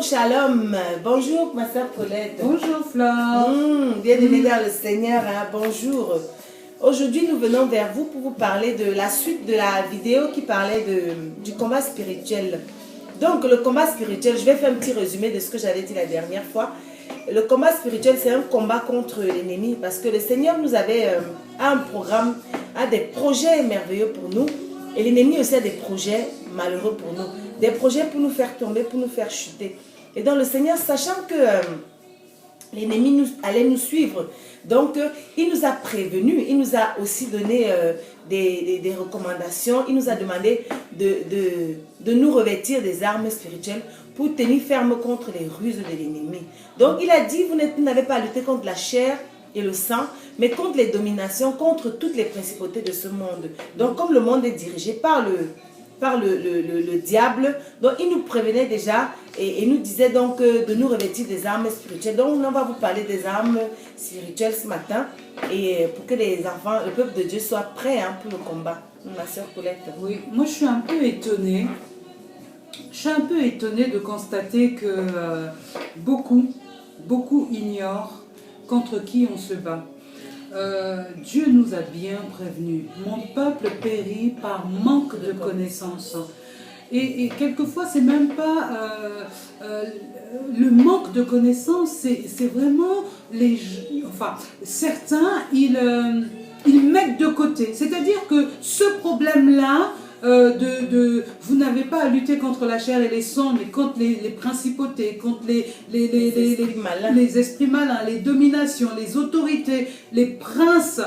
Shalom, bonjour ma soeur Paulette. Bonjour Flore. Bienvenue dans le Seigneur, bonjour. Aujourd'hui nous venons vers vous pour vous parler de la suite de la vidéo qui parlait du combat spirituel. Donc le combat spirituel, je vais faire un petit résumé de ce que j'avais dit la dernière fois. Le combat spirituel, c'est un combat contre l'ennemi parce que le Seigneur nous avait un programme, a des projets merveilleux pour nous et l'ennemi aussi a des projets malheureux pour nous. Des projets pour nous faire tomber, pour nous faire chuter. Et donc le Seigneur, sachant que l'ennemi allait nous suivre, donc il nous a prévenus, il nous a aussi donné des recommandations, il nous a demandé de nous revêtir des armes spirituelles pour tenir ferme contre les ruses de l'ennemi. Donc il a dit, vous n'avez pas à lutter contre la chair et le sang, mais contre les dominations, contre toutes les principautés de ce monde. Donc comme le monde est dirigé par le diable, donc il nous prévenait déjà et nous disait donc de nous revêtir des armes spirituelles. Donc on va vous parler des armes spirituelles ce matin et pour que les enfants, le peuple de Dieu soit prêt pour le combat. Ma soeur Paulette. Oui, moi je suis un peu étonnée. Je suis un peu étonnée de constater que beaucoup ignorent contre qui on se bat. Dieu nous a bien prévenus. Mon peuple périt par manque de connaissances. Et quelquefois, c'est même pas le manque de connaissances, c'est vraiment certains, ils mettent de côté. C'est-à-dire que ce problème-là, vous n'avez pas à lutter contre la chair et les sangs, mais contre les principautés, contre les esprits malins, les dominations, les autorités, les princes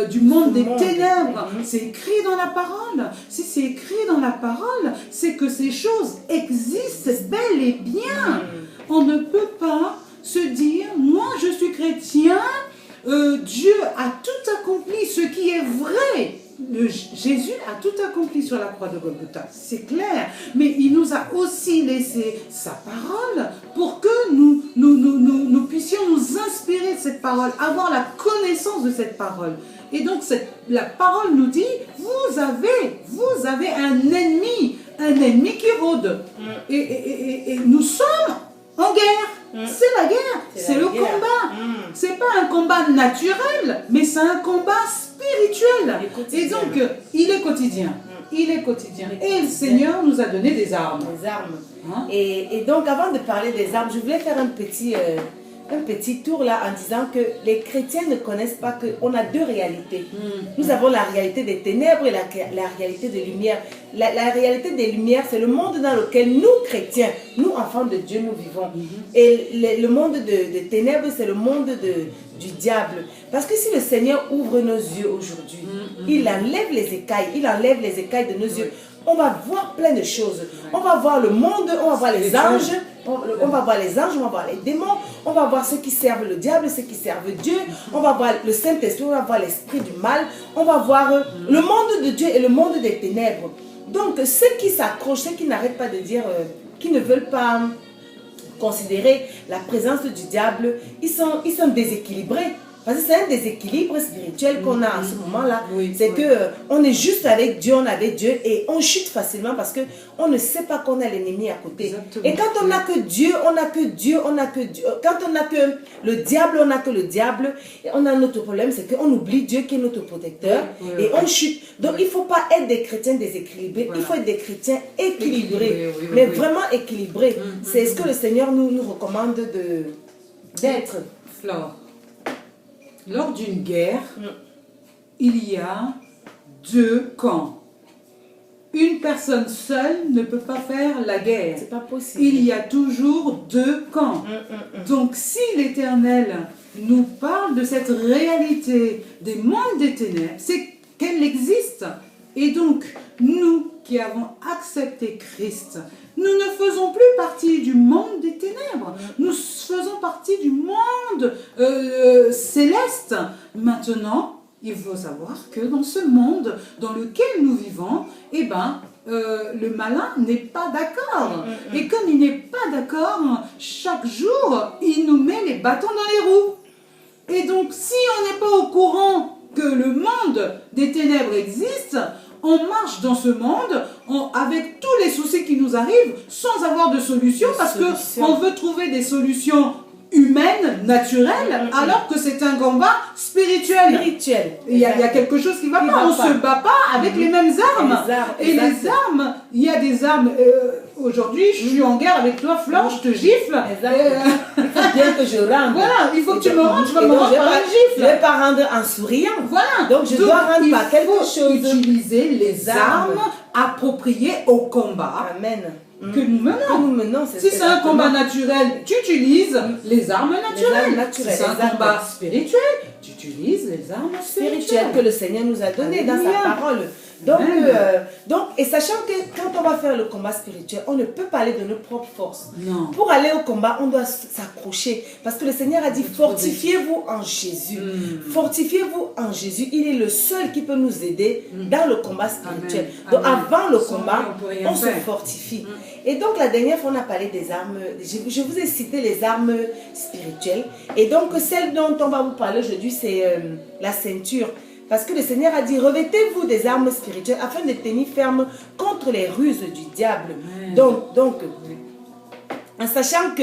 du monde des ténèbres. C'est écrit dans la parole. Si c'est écrit dans la parole, c'est que ces choses existent bel et bien. On ne peut pas se dire, moi je suis chrétien, Dieu a tout accompli, ce qui est vrai. Jésus a tout accompli sur la croix de Golgotha, c'est clair, mais il nous a aussi laissé sa parole pour que nous puissions nous inspirer de cette parole, avoir la connaissance de cette parole. Et donc la parole nous dit, vous avez un ennemi qui rôde. Et nous sommes en guerre. C'est la guerre, c'est le combat. C'est pas un combat naturel, mais c'est un combat spirituel. Et donc, il est quotidien. Il est quotidien. Et le Seigneur nous a donné des armes. Des armes. Et donc, avant de parler des armes, je voulais faire un petit tour là en disant que les chrétiens ne connaissent pas qu'on a deux réalités. Nous avons la réalité des ténèbres et la réalité des lumières. La réalité des lumières, c'est le monde dans lequel nous, chrétiens, nous, enfants de Dieu, nous vivons. Et le monde des ténèbres, c'est le monde du diable. Parce que si le Seigneur ouvre nos yeux aujourd'hui, il enlève les écailles de nos yeux, on va voir plein de choses. On va voir le monde, on va voir les anges, on va voir les anges, on va voir les démons, on va voir ceux qui servent le diable, ceux qui servent Dieu, on va voir le Saint-Esprit, on va voir l'esprit du mal, on va voir le monde de Dieu et le monde des ténèbres. Donc ceux qui s'accrochent, ceux qui n'arrêtent pas de dire, qui ne veulent pas considérer la présence du diable, ils sont déséquilibrés. Parce que c'est un déséquilibre spirituel qu'on a en ce moment-là. C'est qu'on est juste avec Dieu, on est avec Dieu et on chute facilement parce qu'on ne sait pas qu'on a l'ennemi à côté. Exactement. Et quand on n'a que Dieu, on n'a que Dieu, on n'a que Dieu. Quand on n'a que le diable, on n'a que le diable. Et on a un autre problème, c'est qu'on oublie Dieu qui est notre protecteur et on chute. Donc il ne faut pas être des chrétiens déséquilibrés, il faut être des chrétiens équilibrés. Mais vraiment équilibrés. C'est ce que le Seigneur nous recommande d'être. Flore. Lors d'une guerre, il y a deux camps. Une personne seule ne peut pas faire la guerre. C'est pas possible. Il y a toujours deux camps. Donc si l'Éternel nous parle de cette réalité des mondes des ténèbres, c'est qu'elle existe. Et donc, nous qui avons accepté Christ, nous ne faisons plus partie du monde des ténèbres. Nous faisons partie du monde céleste. Maintenant, il faut savoir que dans ce monde dans lequel nous vivons, le malin n'est pas d'accord. Et comme il n'est pas d'accord, chaque jour, il nous met les bâtons dans les roues. Et donc, si on n'est pas au courant que le monde des ténèbres existe, on marche dans ce monde avec tous les soucis qui nous arrivent sans avoir de solution parce qu'on veut trouver des solutions humaine, naturelle, alors que c'est un combat spirituel. Il y a quelque chose qui ne va pas. On ne se bat pas avec les mêmes armes. Et les armes, il y a des armes. Aujourd'hui, je suis en guerre avec toi, Flore, je te gifle. Il faut bien que je rende. Voilà, il faut que tu me rendes, je vais me rendre par un gifle. Je ne vais pas rendre en souriant. Voilà. Donc je dois rendre par quelque chose. Il faut utiliser les armes appropriées au combat. Amen. Que nous menons. Si c'est un combat naturel, tu utilises les armes naturelles. Si c'est un combat spirituel, tu utilises les armes spirituelles que le Seigneur nous a données dans sa parole. Donc, et sachant que quand on va faire le combat spirituel, on ne peut pas aller de nos propres forces. Non. Pour aller au combat, on doit s'accrocher. Parce que le Seigneur a dit, fortifiez-vous en Jésus. Fortifiez-vous en Jésus. Il est le seul qui peut nous aider dans le combat spirituel. Donc, avant le combat, on se fortifie. Et donc, la dernière fois, on a parlé des armes. Je vous ai cité les armes spirituelles. Et donc, celle dont on va vous parler aujourd'hui, c'est la ceinture. Parce que le Seigneur a dit, revêtez-vous des armes spirituelles afin de tenir ferme contre les ruses du diable. Donc, en sachant que,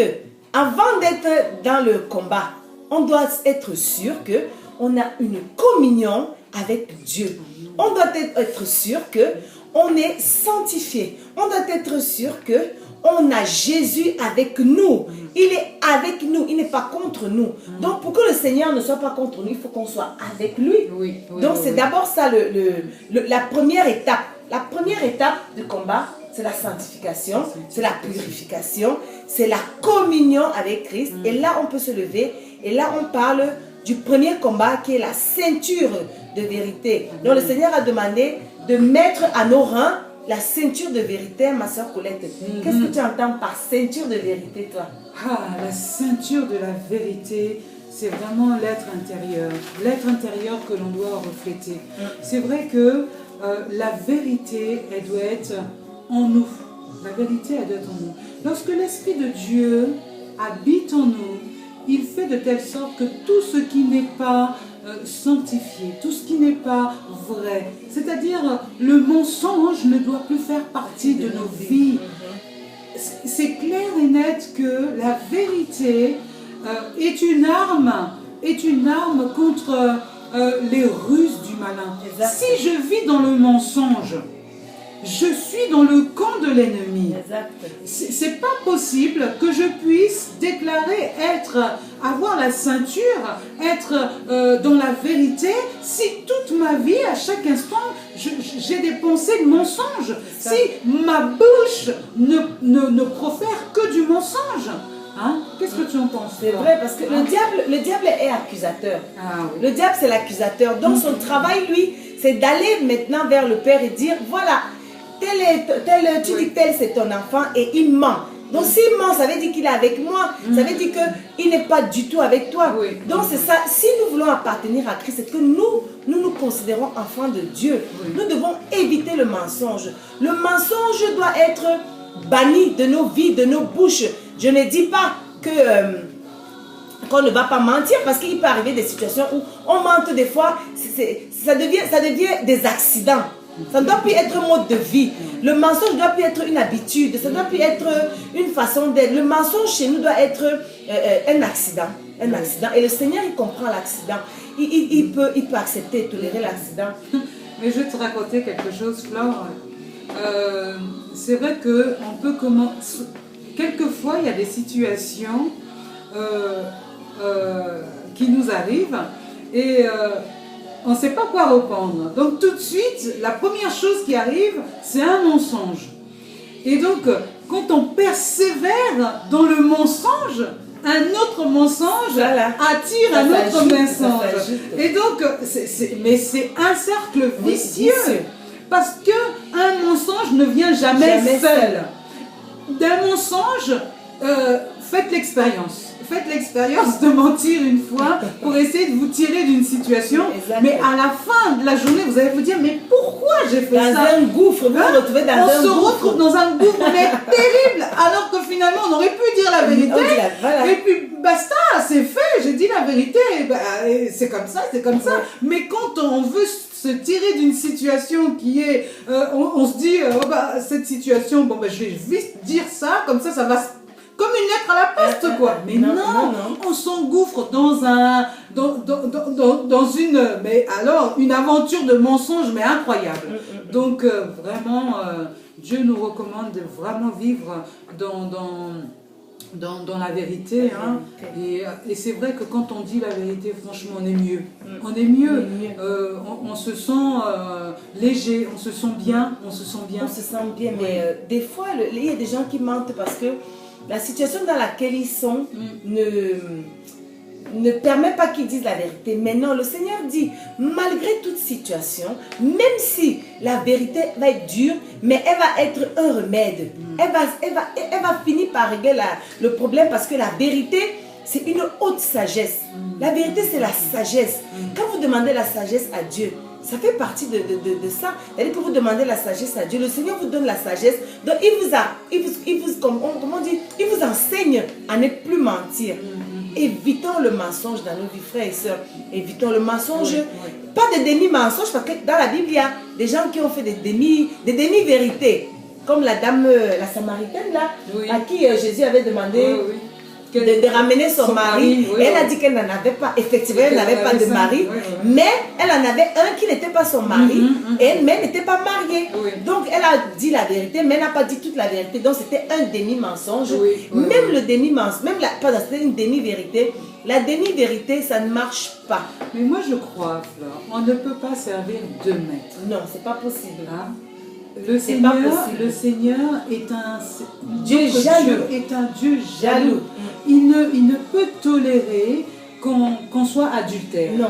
avant d'être dans le combat, on doit être sûr qu'on a une communion avec Dieu. On doit être sûr qu'on est sanctifié. On doit être sûr qu'on a Jésus avec nous. Il est avec nous, il n'est pas contre nous. Donc pour que le Seigneur ne soit pas contre nous, il faut qu'on soit avec lui. Donc c'est d'abord ça la première étape. La première étape du combat, c'est la sanctification, c'est la purification, c'est la communion avec Christ. Et là on peut se lever et là on parle du premier combat qui est la ceinture de vérité. Donc le Seigneur a demandé de mettre à nos reins la ceinture de vérité, ma soeur Colette. Qu'est-ce que tu entends par ceinture de vérité, toi? La ceinture de la vérité, c'est vraiment l'être intérieur. L'être intérieur que l'on doit refléter. C'est vrai que la vérité, elle doit être en nous. La vérité, elle doit être en nous. Lorsque l'Esprit de Dieu habite en nous, il fait de telle sorte que tout ce qui n'est pas sanctifié, tout ce qui n'est pas vrai, c'est-à-dire le mensonge ne doit plus faire partie de nos vies. C'est clair et net que la vérité est une arme contre les ruses du malin. Si je vis dans le mensonge, je suis dans le camp de l'ennemi. C'est pas possible que je puisse déclarer avoir la ceinture, être dans la vérité, si toute ma vie, à chaque instant, j'ai des pensées de mensonge. Si ma bouche ne profère que du mensonge. Qu'est-ce que tu en penses? C'est vrai, parce que le diable est accusateur. Le diable, c'est l'accusateur. Donc son travail, lui, c'est d'aller maintenant vers le Père et dire, voilà, tu dis que tel c'est ton enfant et il ment. Donc s'il ment, ça veut dire qu'il est avec moi. Ça veut dire qu'il n'est pas du tout avec toi. Donc c'est ça, si nous voulons appartenir à Christ, c'est que nous considérons enfants de Dieu. Nous devons éviter le mensonge. Le mensonge doit être banni de nos vies, de nos bouches. Je ne dis pas qu'on ne va pas mentir, parce qu'il peut arriver des situations où on mente des fois, ça devient des accidents. Ça ne doit plus être un mode de vie. Le mensonge ne doit plus être une habitude. Ça ne doit plus être une façon d'être. Le mensonge chez nous doit être un accident. Un accident. Et le Seigneur, il comprend l'accident. Il peut accepter et tolérer l'accident. Mais je vais te raconter quelque chose, Flore. C'est vrai qu'on peut commencer. Quelquefois, il y a des situations qui nous arrivent et on ne sait pas quoi répondre. Donc tout de suite, la première chose qui arrive, c'est un mensonge. Et donc, quand on persévère dans le mensonge, un autre mensonge attire un autre mensonge. Et donc, mais c'est un cercle vicieux. Parce qu'un mensonge ne vient jamais seul. D'un mensonge, faites l'expérience. Faites l'expérience de mentir une fois pour essayer de vous tirer d'une situation. Mais à la fin de la journée, vous allez vous dire, mais pourquoi j'ai fait ça? Dans un gouffre, on se retrouve dans un gouffre mais terrible, alors que finalement on aurait pu dire la vérité. Et puis basta, c'est fait, j'ai dit la vérité, c'est comme ça, c'est comme ça. Mais quand on veut se tirer d'une situation qui est... on se dit, oh bah, cette situation, bon, bah, je vais vite dire ça, comme ça va... Comme une lettre à la poste, quoi. Mais non, on s'engouffre dans une aventure de mensonges, mais incroyable. Donc, vraiment, Dieu nous recommande de vraiment vivre dans la vérité. Hein. Et c'est vrai que quand on dit la vérité, franchement, on est mieux. On est mieux. On se sent léger, on se sent bien. On se sent bien, mais des fois, il y a des gens qui mentent parce que la situation dans laquelle ils sont ne permet pas qu'ils disent la vérité. Mais non, le Seigneur dit, malgré toute situation, même si la vérité va être dure, mais elle va être un remède. Elle va finir par régler le problème parce que la vérité, c'est une haute sagesse. La vérité, c'est la sagesse. Quand vous demandez la sagesse à Dieu, ça fait partie de ça. C'est-à-dire que vous demandez la sagesse à Dieu. Le Seigneur vous donne la sagesse. Donc, il vous enseigne à ne plus mentir. Évitons le mensonge dans nos vies, frères et sœurs. Évitons le mensonge. Pas de demi-mensonge, parce que dans la Bible, il y a des gens qui ont fait des demi-vérités. Comme la dame, la Samaritaine, là, à qui Jésus avait demandé... De ramener son mari. Elle a dit qu'elle n'en avait pas, effectivement, elle n'avait pas de mari, mais elle en avait un qui n'était pas son mari, mais elle n'était pas mariée. Donc elle a dit la vérité, mais elle n'a pas dit toute la vérité. Donc c'était un demi-mensonge. Même le demi-mensonge, c'était une demi-vérité. La demi-vérité, ça ne marche pas. Mais moi je crois, Flore, on ne peut pas servir deux maîtres. Non, c'est pas possible. Hein? Le Seigneur est un Dieu jaloux. Jaloux. Il ne peut tolérer qu'on soit adultère. Non.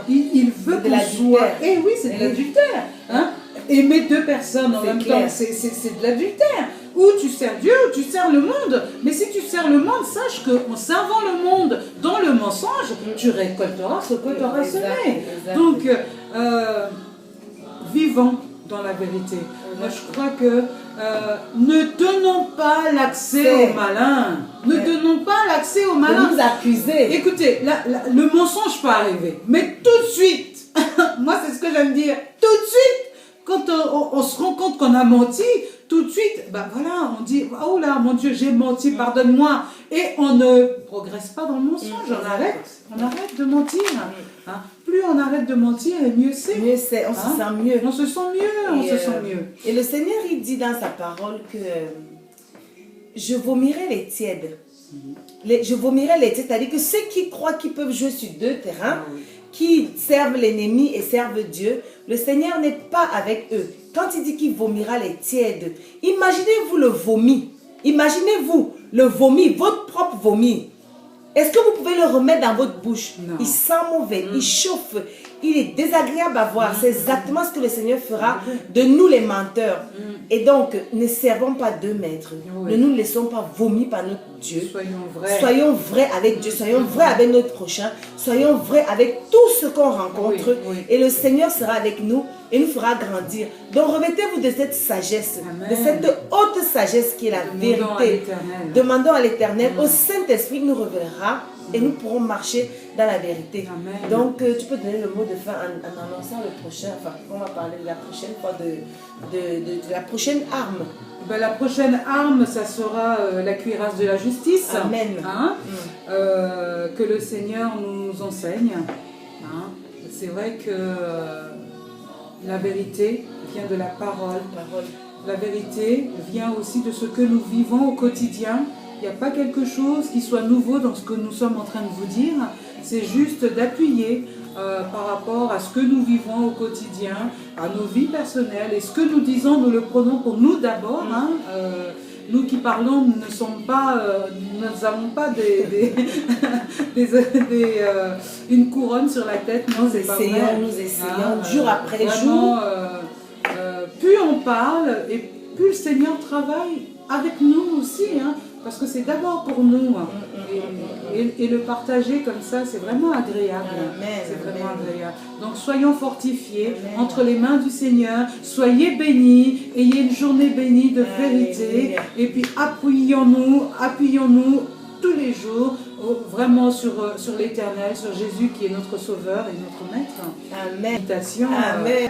Il veut qu'on soit... Eh oui, c'est de l'adultère. Hein? Aimer deux personnes en même temps, c'est de l'adultère. Ou tu sers Dieu, ou tu sers le monde. Mais si tu sers le monde, sache qu'en servant le monde dans le mensonge, tu récolteras ce que tu auras semé. Donc, vivons dans la vérité. Moi, je crois que ne donnons pas l'accès au malin. Ne donnons pas l'accès au malin. De nous accuser. Écoutez, le mensonge peut arriver. Mais tout de suite, moi, c'est ce que j'aime dire. Tout de suite, quand on se rend compte qu'on a menti, tout de suite, ben voilà, on dit, oh là, mon Dieu, j'ai menti, pardonne-moi. Et on ne progresse pas dans le mensonge. On arrête de mentir. Hein? Plus on arrête de mentir, et mieux c'est. Mieux c'est, on se sent mieux. On se sent mieux, Et le Seigneur, il dit dans sa parole que je vomirai les tièdes. Je vomirai les tièdes, c'est-à-dire que ceux qui croient qu'ils peuvent jouer sur deux terrains, qui servent l'ennemi et servent Dieu, le Seigneur n'est pas avec eux. Quand il dit qu'il vomira les tièdes, imaginez-vous le vomi. Imaginez-vous le vomi, votre propre vomi. Est-ce que vous pouvez le remettre dans votre bouche? Non. Il sent mauvais, il chauffe, il est désagréable à voir. C'est exactement ce que le Seigneur fera de nous les menteurs. Et donc, ne servons pas deux maîtres. Ne nous laissons pas vomir par notre Dieu. Soyons vrais avec Dieu, soyons vrais avec notre prochain, soyons vrais avec tout ce qu'on rencontre. Et le Seigneur sera avec nous et nous fera grandir. Donc, remettez-vous de cette sagesse, de cette haute sagesse qui est la vérité. Demandons à l'Éternel, au Saint-Esprit, nous révélera et nous pourrons marcher dans la vérité. Amen. Donc, tu peux donner le mot de fin en annonçant le prochain, enfin, on va parler de la prochaine fois de la prochaine arme. Ben, la prochaine arme, ça sera la cuirasse de la justice. Amen. Hein? Que le Seigneur nous enseigne. Hein? C'est vrai que la vérité vient de la parole. La vérité vient aussi de ce que nous vivons au quotidien. Il n'y a pas quelque chose qui soit nouveau dans ce que nous sommes en train de vous dire. C'est juste d'appuyer par rapport à ce que nous vivons au quotidien, à nos vies personnelles. Et ce que nous disons, nous le prenons pour nous d'abord. Hein. Nous qui parlons, nous ne sommes pas, nous n'avons pas une couronne sur la tête. Non, c'est pas vrai. Nous essayons, jour après jour. Plus on parle et plus le Seigneur travaille avec nous aussi. Hein. Parce que c'est d'abord pour nous. Hein. Et le partager comme ça, c'est vraiment agréable. C'est vraiment agréable. Donc soyons fortifiés entre les mains du Seigneur. Soyez bénis. Ayez une journée bénie de vérité. Et puis appuyons-nous tous les jours, vraiment sur l'Éternel, sur Jésus qui est notre Sauveur et notre Maître. Amen. Méditation, Amen.